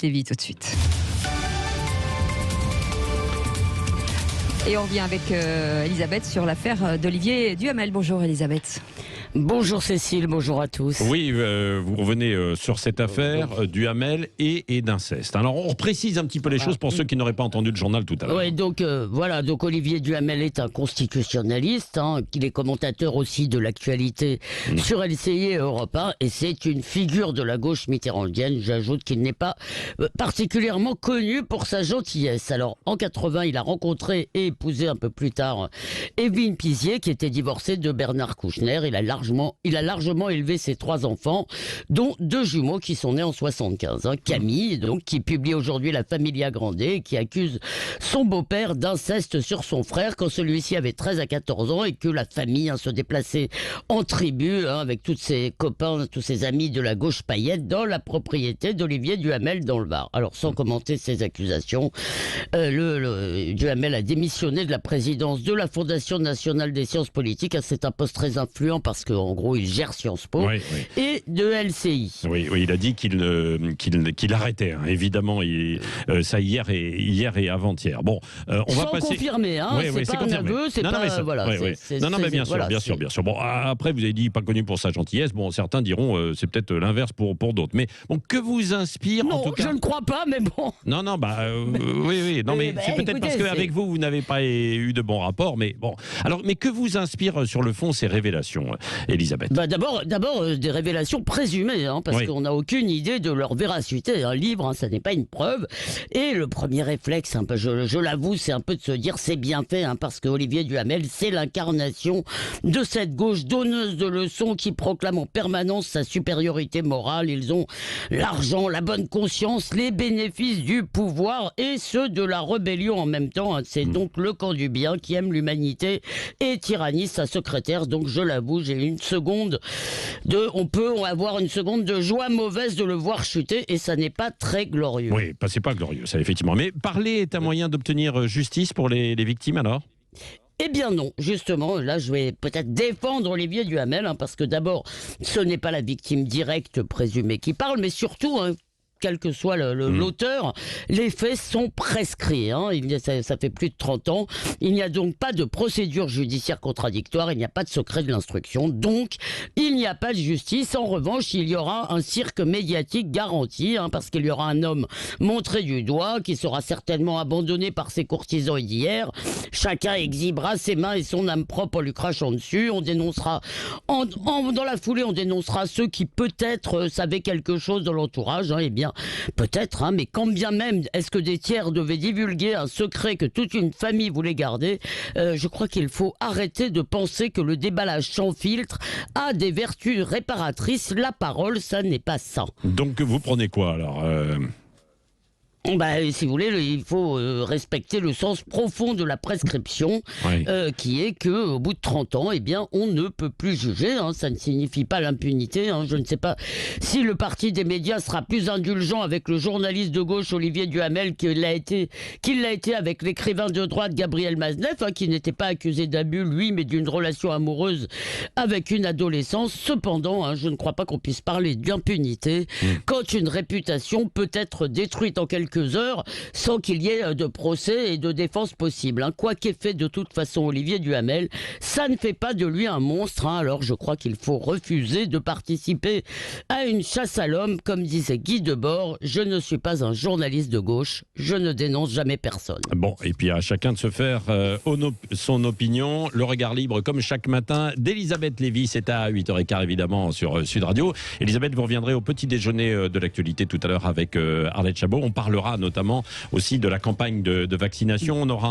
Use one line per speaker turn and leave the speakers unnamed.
Lévy tout de suite. Et on revient avec Elisabeth sur l'affaire d'Olivier Duhamel. Bonjour Elisabeth.
Bonjour Cécile, bonjour à tous.
Oui, vous revenez sur cette affaire Duhamel et d'inceste. Alors on précise un petit peu les choses pour ceux qui n'auraient pas entendu le journal tout à l'heure.
Oui, donc voilà, donc Olivier Duhamel est un constitutionnaliste, il est commentateur aussi de l'actualité sur LCI et Europe 1, et c'est une figure de la gauche mitterrandienne. J'ajoute qu'il n'est pas particulièrement connu pour sa gentillesse. Alors en 80, il a rencontré et épousé un peu plus tard Evelyne Pizier, qui était divorcée de Bernard Kouchner. Il a largement élevé ses 3 enfants, dont 2 jumeaux qui sont nés en 75. Camille, donc, qui publie aujourd'hui La Familia Grande, et qui accuse son beau-père d'inceste sur son frère quand celui-ci avait 13 à 14 ans et que la famille se déplaçait en tribu avec tous ses copains, tous ses amis de la gauche paillette dans la propriété d'Olivier Duhamel dans le Var. Alors, sans commenter ces accusations, Duhamel a démissionné de la présidence de la Fondation nationale des sciences politiques. C'est un poste très influent parce qu'en gros, il gère Sciences Po et de LCI.
Oui, il a dit qu'il arrêtait, évidemment, ça hier et avant-hier. Bon, on va passer...
confirmer, c'est pas un aveu, c'est pas... Voilà,
non, mais bien sûr. Bon, après, vous avez dit pas connu pour sa gentillesse. Bon, certains diront c'est peut-être l'inverse pour d'autres. Mais bon, que vous inspire en tout cas...
je ne crois pas, mais bon...
Non, oui. Non, mais c'est peut-être parce qu'avec vous n'avez pas eu de bons rapports. Mais bon, alors, mais que vous inspire sur le fond ces révélations, Elisabeth?
D'abord, des révélations présumées, parce qu'on n'a aucune idée de leur véracité. Un livre, ça n'est pas une preuve. Et le premier réflexe, je l'avoue, c'est un peu de se dire c'est bien fait, parce que Olivier Duhamel, c'est l'incarnation de cette gauche donneuse de leçons qui proclame en permanence sa supériorité morale. Ils ont l'argent, la bonne conscience, les bénéfices du pouvoir et ceux de la rébellion en même temps. C'est donc le camp du bien qui aime l'humanité et tyrannise sa secrétaire. Donc je l'avoue, on peut avoir une seconde de joie mauvaise de le voir chuter, et ça n'est pas très glorieux.
Oui, c'est pas glorieux, ça, effectivement. Mais parler est un moyen d'obtenir justice pour les victimes, alors ?
Eh bien non, justement, là je vais peut-être défendre Olivier Duhamel, parce que d'abord, ce n'est pas la victime directe présumée qui parle, mais surtout... quel que soit l'auteur, les faits sont prescrits. Ça fait plus de 30 ans. Il n'y a donc pas de procédure judiciaire contradictoire, il n'y a pas de secret de l'instruction, donc il n'y a pas de justice. En revanche, il y aura un cirque médiatique garanti, parce qu'il y aura un homme montré du doigt qui sera certainement abandonné par ses courtisans d'hier. Chacun exhibera ses mains et son âme propre en lui crachant dessus. On dénoncera, dans la foulée, on dénoncera ceux qui peut-être savaient quelque chose de l'entourage. Eh bien, peut-être, mais quand bien même est-ce que des tiers devaient divulguer un secret que toute une famille voulait garder, je crois qu'il faut arrêter de penser que le déballage sans filtre a des vertus réparatrices. La parole, ça n'est pas ça.
Donc vous prenez quoi alors
si vous voulez, il faut respecter le sens profond de la prescription, qui est qu'au bout de 30 ans, on ne peut plus juger. Ça ne signifie pas l'impunité. Je ne sais pas si le parti des médias sera plus indulgent avec le journaliste de gauche Olivier Duhamel qu'il l'a été avec l'écrivain de droite Gabriel Maznev, qui n'était pas accusé d'abus, lui, mais d'une relation amoureuse avec une adolescente. Cependant, je ne crois pas qu'on puisse parler d'impunité quand une réputation peut être détruite en quelques heures sans qu'il y ait de procès et de défense possible. Quoi qu'ait fait de toute façon Olivier Duhamel, ça ne fait pas de lui un monstre. Alors je crois qu'il faut refuser de participer à une chasse à l'homme. Comme disait Guy Debord, je ne suis pas un journaliste de gauche, je ne dénonce jamais personne.
Bon, et puis à chacun de se faire son opinion. Le regard libre comme chaque matin d'Elisabeth Lévy, c'est à 8h15 évidemment sur Sud Radio. Elisabeth, vous reviendrez au petit déjeuner de l'actualité tout à l'heure avec Arlette Chabot. On parlera notamment aussi de la campagne de vaccination. On aura